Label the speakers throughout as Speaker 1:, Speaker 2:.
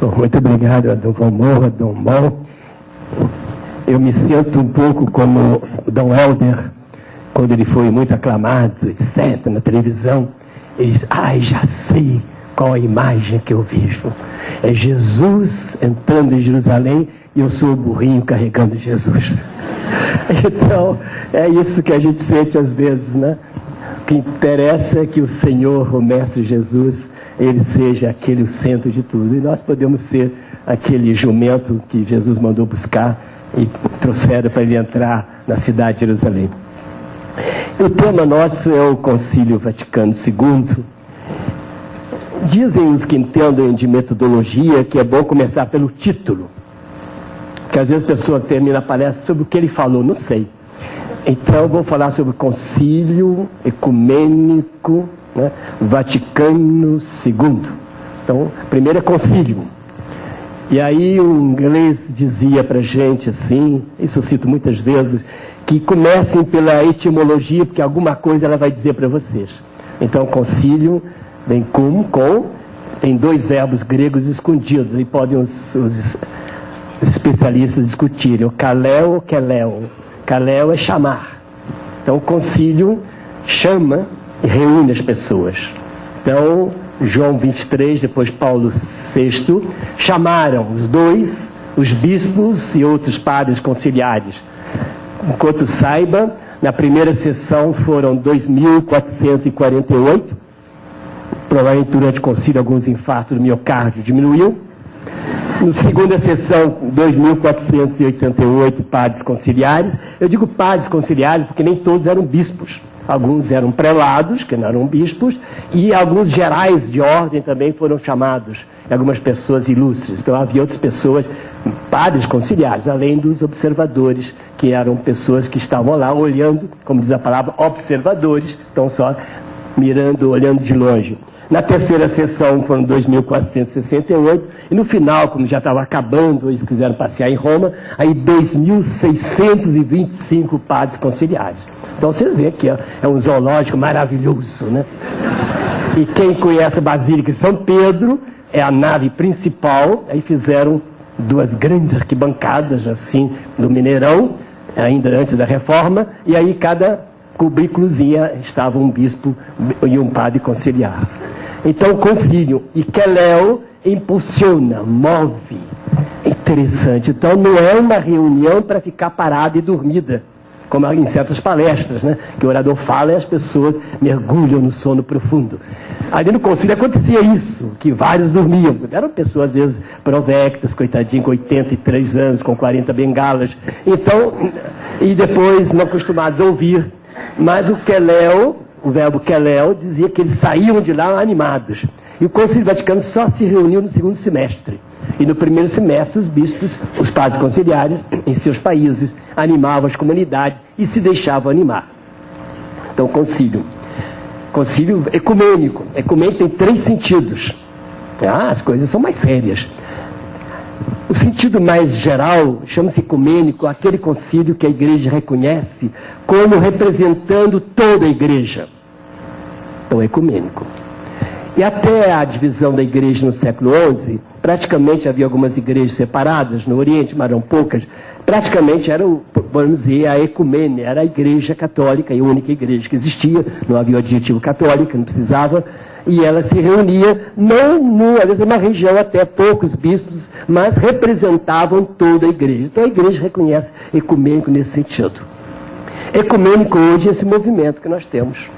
Speaker 1: Bom, muito obrigado, Dom Valmor, Dom Mol. Eu me sinto um pouco como o Dom Helder, quando ele foi muito aclamado, etc., na televisão. Ele disse, já sei qual a imagem que eu vejo. É Jesus entrando em Jerusalém e eu sou o burrinho carregando Jesus. Então, é isso que a gente sente às vezes, né? O que interessa é que o Senhor, o Mestre Jesus, ele seja aquele o centro de tudo. E nós podemos ser aquele jumento que Jesus mandou buscar e trouxeram para ele entrar na cidade de Jerusalém. O tema nosso é o Concílio Vaticano II. Dizem os que entendem de metodologia que é bom começar pelo título. Porque às vezes a pessoa termina a palestra sobre o que ele falou, não sei. Então eu vou falar sobre o Concílio Ecumênico, né, Vaticano II. Então, primeiro é concílio. E aí um inglês dizia pra gente assim, isso eu cito muitas vezes, que comecem pela etimologia, porque alguma coisa ela vai dizer para vocês. Então, concílio vem com, tem dois verbos gregos escondidos, aí podem os especialistas discutirem, o kaleo ou keleo. Kaleo é chamar. Então, o concílio chama e reúne as pessoas. Então, João 23, depois Paulo VI, chamaram os dois, os bispos e outros padres conciliares. Enquanto saiba, na primeira sessão foram 2.448, provavelmente durante o concílio alguns infartos do miocárdio diminuiu. Na segunda sessão, 2.488 padres conciliares. Eu digo padres conciliares porque nem todos eram bispos. Alguns eram prelados, que não eram bispos, e alguns gerais de ordem também foram chamados, algumas pessoas ilustres. Então havia outras pessoas, padres conciliares, além dos observadores, que eram pessoas que estavam lá olhando, como diz a palavra, observadores, estão só mirando, olhando de longe. Na terceira sessão foram 2.468, e no final, como já estava acabando, eles quiseram passear em Roma, aí 2.625 padres conciliares. Então vocês veem que é um zoológico maravilhoso, né? E quem conhece a Basílica de São Pedro, é a nave principal, aí fizeram duas grandes arquibancadas, assim, no Mineirão, ainda antes da reforma, e aí cada cubículozinha estava um bispo e um padre conciliar. Então, concílio e keleo impulsiona, move. É interessante. Então, não é uma reunião para ficar parada e dormida, como em certas palestras, né? Que o orador fala e as pessoas mergulham no sono profundo. Ali no concílio acontecia isso, que vários dormiam. Eram pessoas, às vezes, provectas, coitadinho, com 83 anos, com 40 bengalas. Então, e depois não acostumados a ouvir. Mas o keleo, o verbo keleo, dizia que eles saíam de lá animados. E o Concílio Vaticano só se reuniu no segundo semestre. E no primeiro semestre, os bispos, os padres conciliares, em seus países, animavam as comunidades e se deixavam animar. Então, concílio ecumênico. Ecumênico tem 3 sentidos. As coisas são mais sérias. O sentido mais geral chama-se ecumênico, aquele concílio que a igreja reconhece como representando toda a igreja. Então, ecumênico. E até a divisão da igreja no século XI, praticamente havia algumas igrejas separadas no Oriente, mas eram poucas. Praticamente era, vamos dizer, a ecumênia, era a igreja católica, a única igreja que existia, não havia o adjetivo católica, não precisava, e ela se reunia, às vezes uma região, até poucos bispos, mas representavam toda a igreja. Então a igreja reconhece ecumênico nesse sentido. Ecumênico hoje é esse movimento que nós temos,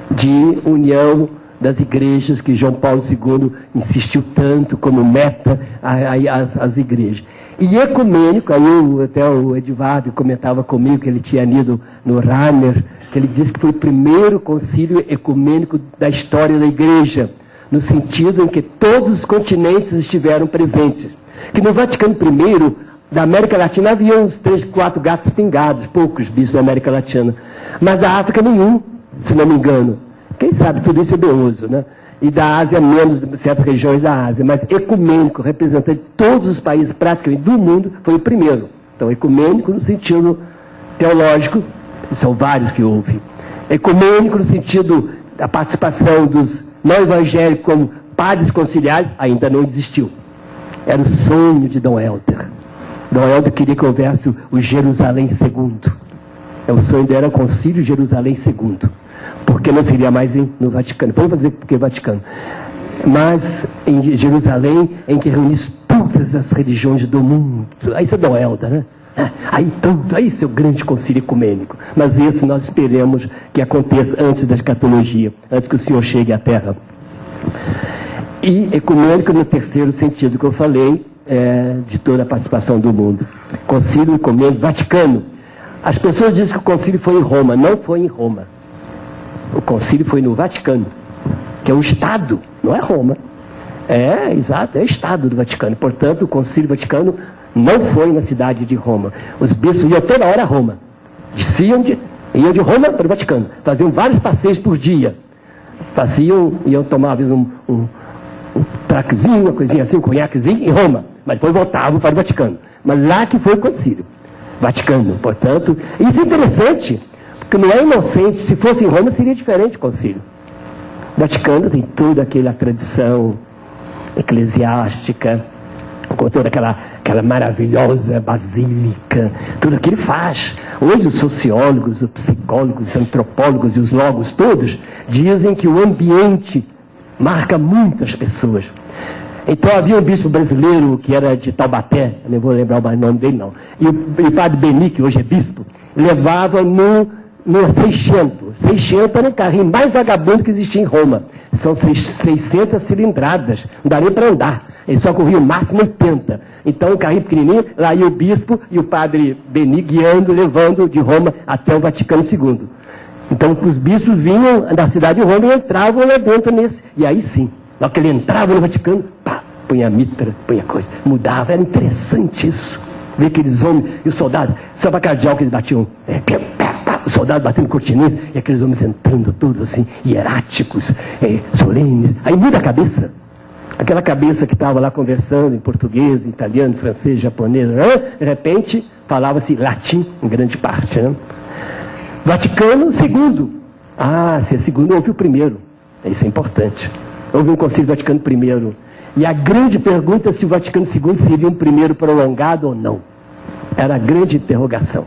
Speaker 1: de união das igrejas, que João Paulo II insistiu tanto como meta às igrejas. E ecumênico, aí até o Edivardo comentava comigo que ele tinha lido no Ramer, que ele disse que foi o primeiro concílio ecumênico da história da igreja, no sentido em que todos os continentes estiveram presentes. Que no Vaticano I, da América Latina, havia uns 3, 4 gatos pingados, poucos bichos da América Latina. Mas da África nenhum, se não me engano. Quem sabe tudo isso é beoso, né? E da Ásia, menos de certas regiões da Ásia. Mas ecumênico, representante de todos os países praticamente do mundo, foi o primeiro. Então, ecumênico no sentido teológico, são vários que houve. Ecumênico no sentido da participação dos não evangélicos como padres conciliares, ainda não existiu. Era o sonho de Dom Helder. Dom Helder queria que houvesse o Jerusalém II. O sonho dele era o Concílio Jerusalém II. Porque não seria mais no Vaticano. Vamos dizer porque Vaticano. Mas em Jerusalém, em que reunisse todas as religiões do mundo. Aí isso é Dom Helder, né? Aí seu grande concílio ecumênico. Mas esse nós esperemos que aconteça antes da escatologia, antes que o Senhor chegue à Terra. E ecumênico no terceiro sentido que eu falei, de toda a participação do mundo. Concílio ecumênico Vaticano. As pessoas dizem que o concílio foi em Roma. Não foi em Roma. O concílio foi no Vaticano, que é um Estado, não é Roma. Exato, é o Estado do Vaticano. Portanto, o concílio vaticano não foi na cidade de Roma. Os bispos iam toda hora a Roma. Iam de Roma para o Vaticano. Faziam vários passeios por dia. Iam tomar, às vezes, um traquezinho, uma coisinha assim, um conhaquezinho em Roma. Mas depois voltavam para o Vaticano. Mas lá que foi o concílio Vaticano. Portanto, isso é interessante, porque não é inocente. Se fosse em Roma, seria diferente o concílio. O Vaticano tem toda aquela tradição eclesiástica, com toda aquela maravilhosa basílica, tudo que ele faz. Hoje os sociólogos, os psicólogos, os antropólogos e os logos todos dizem que o ambiente marca muito as pessoas. Então havia um bispo brasileiro que era de Taubaté, não vou lembrar mais o nome dele não, e o padre Beni, que hoje é bispo, levava no 600 era o carrinho mais vagabundo que existia em Roma. São 600 cilindradas, não dá nem para andar. Ele só corria o máximo 80. Então, um carrinho pequenininho, lá ia o bispo e o padre Beni guiando, levando de Roma até o Vaticano II. Então, os bispos vinham da cidade de Roma e entravam lá dentro nesse. E aí sim, na hora que ele entrava no Vaticano, punha a mitra, punha coisa, mudava. Era interessante isso. Ver aqueles homens e os soldados, só para cardeal que eles batiam, os soldados batendo cortininhas, e aqueles homens entrando todos assim, hieráticos, solenes. Aí muda a cabeça. Aquela cabeça que estava lá conversando em português, italiano, francês, japonês, de repente falava-se latim em grande parte. Né? Vaticano II. Se é segundo, houve o primeiro. Isso é importante. Houve um concílio Vaticano I. E a grande pergunta é se o Vaticano II seria um primeiro prolongado ou não. Era a grande interrogação.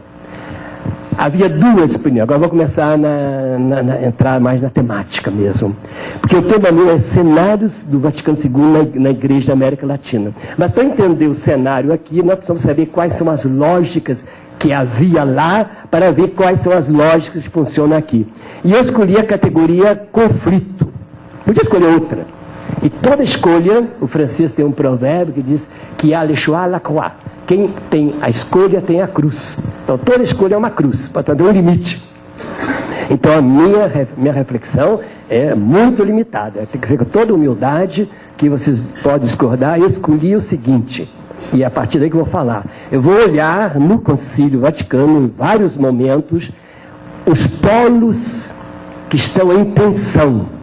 Speaker 1: Havia duas opiniões. Agora vou começar a entrar mais na temática mesmo. Porque o tema meu é cenários do Vaticano II na Igreja da América Latina. Mas para entender o cenário aqui, nós precisamos saber quais são as lógicas que havia lá, para ver quais são as lógicas que funcionam aqui. E eu escolhi a categoria conflito. Podia escolher outra. E toda escolha, o francês tem um provérbio que diz que há le choix la croix. Quem tem a escolha tem a cruz. Então toda escolha é uma cruz, para ter um limite. Então a minha reflexão é muito limitada. Tem que ser com toda humildade, que vocês podem discordar. Eu escolhi o seguinte, e é a partir daí que eu vou falar. Eu vou olhar no Concílio Vaticano, em vários momentos, os polos que estão em tensão.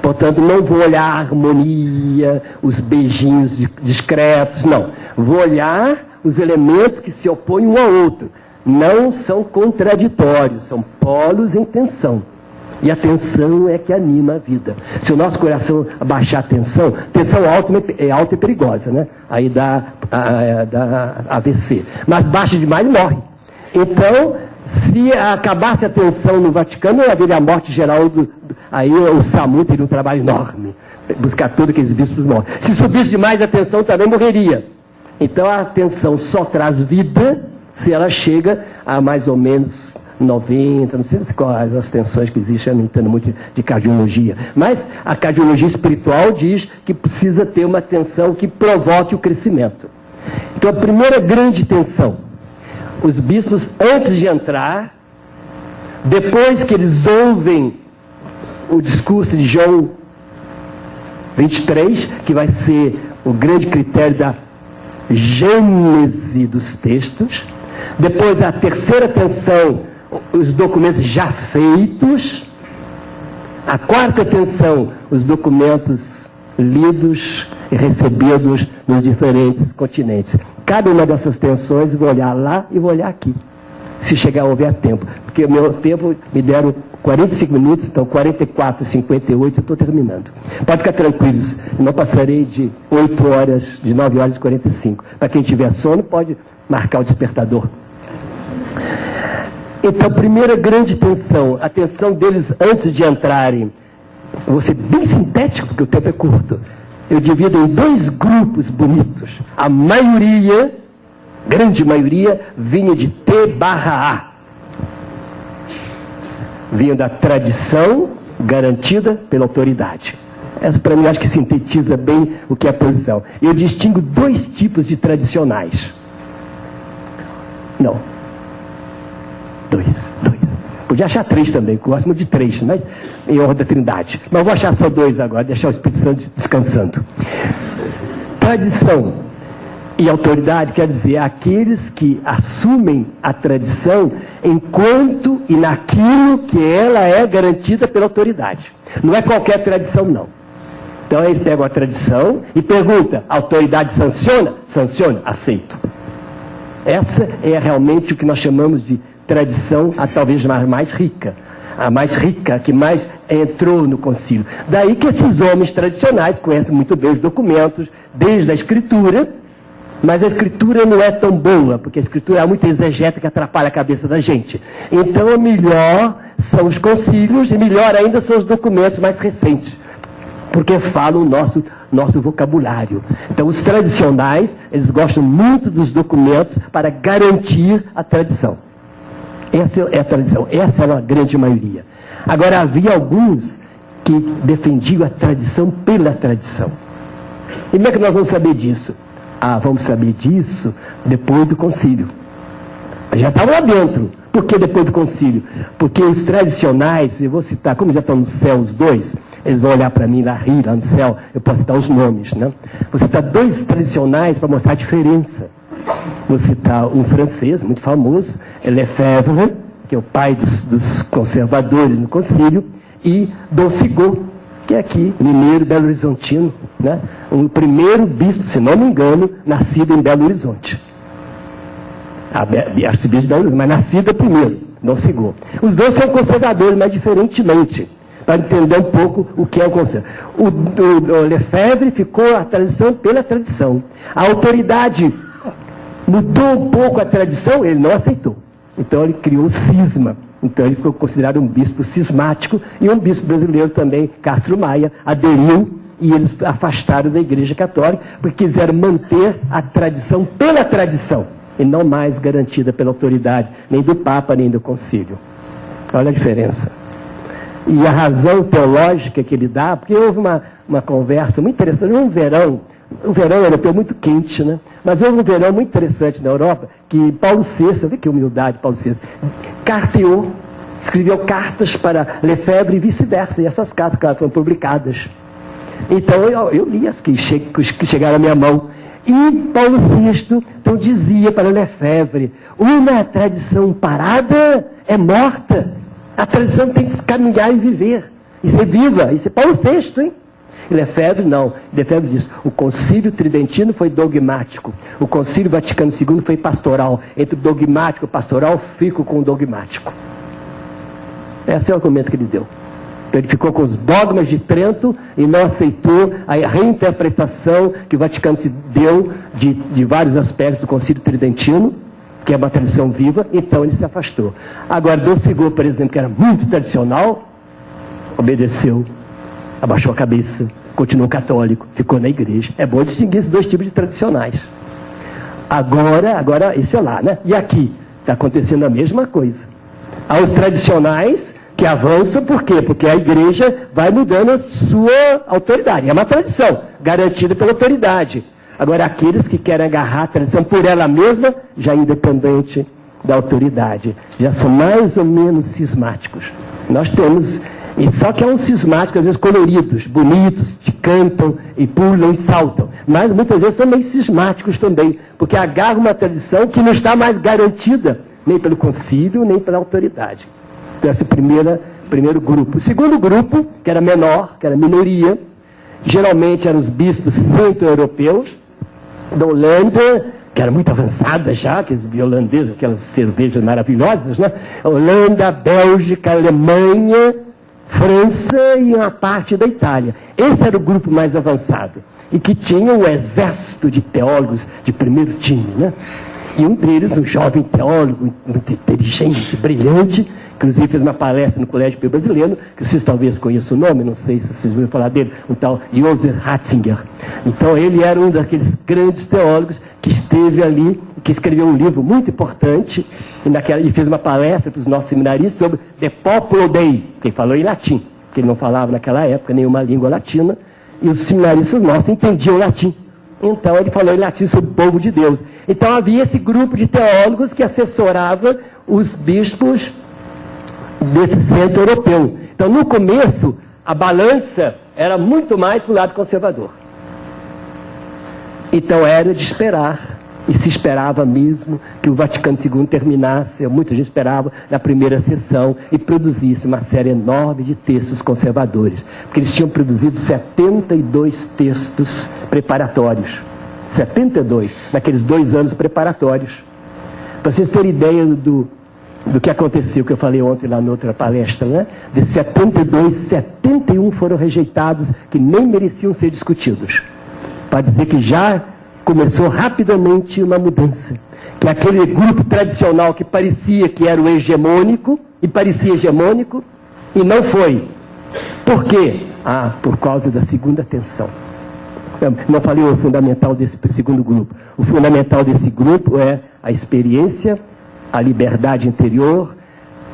Speaker 1: Portanto, não vou olhar a harmonia, os beijinhos discretos, não. Vou olhar os elementos que se opõem um ao outro. Não são contraditórios, são polos em tensão. E a tensão é que anima a vida. Se o nosso coração abaixar a tensão alta é alta e perigosa, né? Aí dá AVC. Mas baixa demais, morre. Então, se acabasse a tensão no Vaticano, haveria a morte geral aí o SAMU teria um trabalho enorme, buscar todos aqueles bispos mortos. Se subisse demais a tensão, também morreria. Então a tensão só traz vida se ela chega a mais ou menos 90, não sei quais as tensões que existem, eu não entendo muito de cardiologia. Mas a cardiologia espiritual diz que precisa ter uma tensão que provoque o crescimento. Então a primeira grande tensão, os bispos antes de entrar, depois que eles ouvem o discurso de João 23, que vai ser o grande critério da gênese dos textos. Depois, a terceira tensão, os documentos já feitos. A quarta tensão, os documentos lidos e recebidos nos diferentes continentes. Cada uma dessas tensões, vou olhar lá e vou olhar aqui. Se chegar a houver tempo. porque o meu tempo me deram 45 minutos, então 44, 58, eu estou terminando. Pode ficar tranquilos, não passarei de 8 horas, de 9 horas e 45. Para quem tiver sono, pode marcar o despertador. Então, primeira grande tensão, a tensão deles antes de entrarem. Eu vou ser bem sintético, porque o tempo é curto. Eu divido em 2 grupos bonitos. A maioria, grande maioria, vinha de T/A. Vinha da tradição garantida pela autoridade. Essa, para mim, acho que sintetiza bem o que é a posição. Eu distingo 2 tipos de tradicionais. Não. 2. Podia achar 3 também, gosto muito de 3, mas em ordem da Trindade. Mas vou achar só 2 agora, deixar o Espírito Santo descansando. Tradição e autoridade quer dizer aqueles que assumem a tradição enquanto e naquilo que ela é garantida pela autoridade. Não é qualquer tradição, não. Então eles pegam a tradição e perguntam, a autoridade sanciona? Sanciona, aceito. Essa é realmente o que nós chamamos de tradição, a talvez mais rica. A mais rica, que mais entrou no concílio. Daí que esses homens tradicionais conhecem muito bem os documentos, desde a escritura, mas a escritura não é tão boa, porque a escritura é muito exegética que atrapalha a cabeça da gente. Então, melhor são os concílios e melhor ainda são os documentos mais recentes, porque falam o nosso vocabulário. Então, os tradicionais, eles gostam muito dos documentos para garantir a tradição. Essa é a tradição, essa era a grande maioria. Agora, havia alguns que defendiam a tradição pela tradição. E como é que nós vamos saber disso? Vamos saber disso depois do concílio. Já estavam lá dentro. Por que depois do concílio? Porque os tradicionais, eu vou citar, como já estão no céu os 2, eles vão olhar para mim lá, rir lá no céu, eu posso citar os nomes, né? Vou citar 2 tradicionais para mostrar a diferença. Vou citar um francês, muito famoso, Lefebvre, que é o pai dos conservadores no concílio, e Dom Cigot, que é aqui, mineiro, Belo Horizontino, né? O primeiro bispo, se não me engano, nascido em Belo Horizonte. Arcebispo de Belo Horizonte, mas nascido primeiro, Dom Cigot. Os 2 são conservadores, mas diferentemente, para entender um pouco o que é o conselho. O Lefebvre ficou a tradição pela tradição. A autoridade mudou um pouco a tradição, ele não aceitou. Então ele criou o cisma. Então ele ficou considerado um bispo cismático, e um bispo brasileiro também, Castro Maia, aderiu, e eles afastaram da Igreja Católica, porque quiseram manter a tradição pela tradição, e não mais garantida pela autoridade, nem do Papa, nem do Concílio. Olha a diferença. E a razão teológica que ele dá, porque houve uma conversa muito interessante, um verão europeu muito quente, né? Mas houve um verão muito interessante na Europa, que Paulo VI, olha que humildade, Paulo VI, carteou, escreveu cartas para Lefebvre e vice-versa, e essas cartas, claro, foram publicadas. Então eu li as que chegaram à minha mão. E Paulo VI então dizia para Lefebvre, uma tradição parada é morta. A tradição tem que caminhar e viver, e ser viva. Isso é Paulo VI, hein? E Lefebvre não. Lefebvre diz, o concílio tridentino foi dogmático, o concílio Vaticano II foi pastoral. Entre o dogmático e o pastoral, fico com o dogmático. Esse é o argumento que ele deu. Então ele ficou com os dogmas de Trento e não aceitou a reinterpretação que o Vaticano se deu de vários aspectos do concílio tridentino, que é uma tradição viva, então ele se afastou. Agora, Dom Cigot, por exemplo, que era muito tradicional, obedeceu, abaixou a cabeça, continuou católico, ficou na igreja. É bom distinguir esses 2 tipos de tradicionais. Agora, isso é lá, né? E aqui, está acontecendo a mesma coisa. Há os tradicionais que avançam, por quê? Porque a igreja vai mudando a sua autoridade. É uma tradição, garantida pela autoridade. Agora, aqueles que querem agarrar a tradição por ela mesma, já independente da autoridade, já são mais ou menos cismáticos. Nós temos, só que é um cismático, às vezes coloridos, bonitos, que cantam e pulam e saltam. Mas muitas vezes são meio cismáticos também, porque agarram uma tradição que não está mais garantida, nem pelo concílio, nem pela autoridade. Então, esse primeiro grupo. O segundo grupo, que era menor, que era minoria, geralmente eram os bispos centro-europeus, da Holanda, que era muito avançada já, aqueles holandeses, aquelas cervejas maravilhosas, né? Holanda, Bélgica, Alemanha, França e uma parte da Itália. Esse era o grupo mais avançado, e que tinha um exército de teólogos de primeiro time, né? E um deles, um jovem teólogo, muito inteligente, brilhante, inclusive fez uma palestra no Colégio Brasileiro, que vocês talvez conheçam o nome, não sei se vocês ouviram falar dele, um tal Joseph Ratzinger. Então ele era um daqueles grandes teólogos que esteve ali, que escreveu um livro muito importante, e fez uma palestra para os nossos seminaristas sobre The Populo Dei, que ele falou em latim, porque ele não falava naquela época nenhuma língua latina, e os seminaristas nossos entendiam latim. Então ele falou em latim sobre o povo de Deus. Então havia esse grupo de teólogos que assessorava os bispos desse centro europeu. Então, no começo, a balança era muito mais para o lado conservador. Então, era de esperar, e se esperava mesmo que o Vaticano II terminasse, muita gente esperava, na primeira sessão, e produzisse uma série enorme de textos conservadores. Porque eles tinham produzido 72 textos preparatórios. 72, naqueles 2 anos preparatórios. Para vocês terem ideia do que aconteceu, que eu falei ontem lá na outra palestra, né? De 72, 71 foram rejeitados, que nem mereciam ser discutidos. Para dizer que já começou rapidamente uma mudança. Que aquele grupo tradicional que parecia que era o hegemônico, e parecia hegemônico, e não foi. Por quê? Por causa da segunda tensão. Não falei o fundamental desse segundo grupo. O fundamental desse grupo é a experiência, a liberdade interior,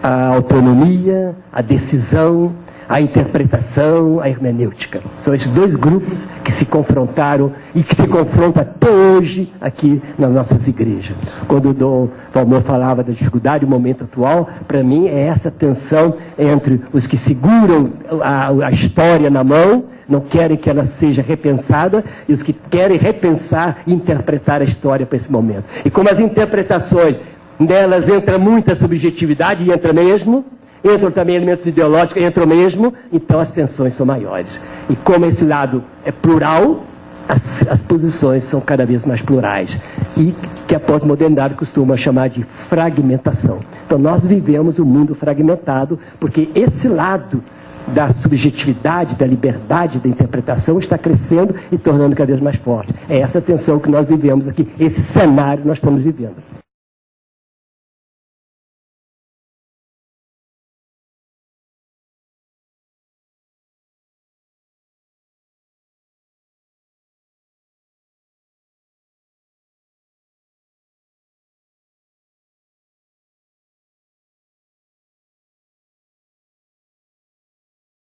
Speaker 1: a autonomia, a decisão, a interpretação, a hermenêutica. São esses 2 grupos que se confrontaram e que se confrontam até hoje aqui nas nossas igrejas. Quando o Dom Valmor falava da dificuldade do momento atual, para mim é essa tensão entre os que seguram a história na mão, não querem que ela seja repensada, e os que querem repensar e interpretar a história para esse momento. E como as interpretações nelas entra muita subjetividade, e entra mesmo, entram também elementos ideológicos, entram mesmo, então as tensões são maiores. E como esse lado é plural, as posições são cada vez mais plurais. E que a pós-modernidade costuma chamar de fragmentação. Então nós vivemos um mundo fragmentado, porque esse lado da subjetividade, da liberdade, da interpretação está crescendo e tornando cada vez mais forte. É essa tensão que nós vivemos aqui, esse cenário que nós estamos vivendo.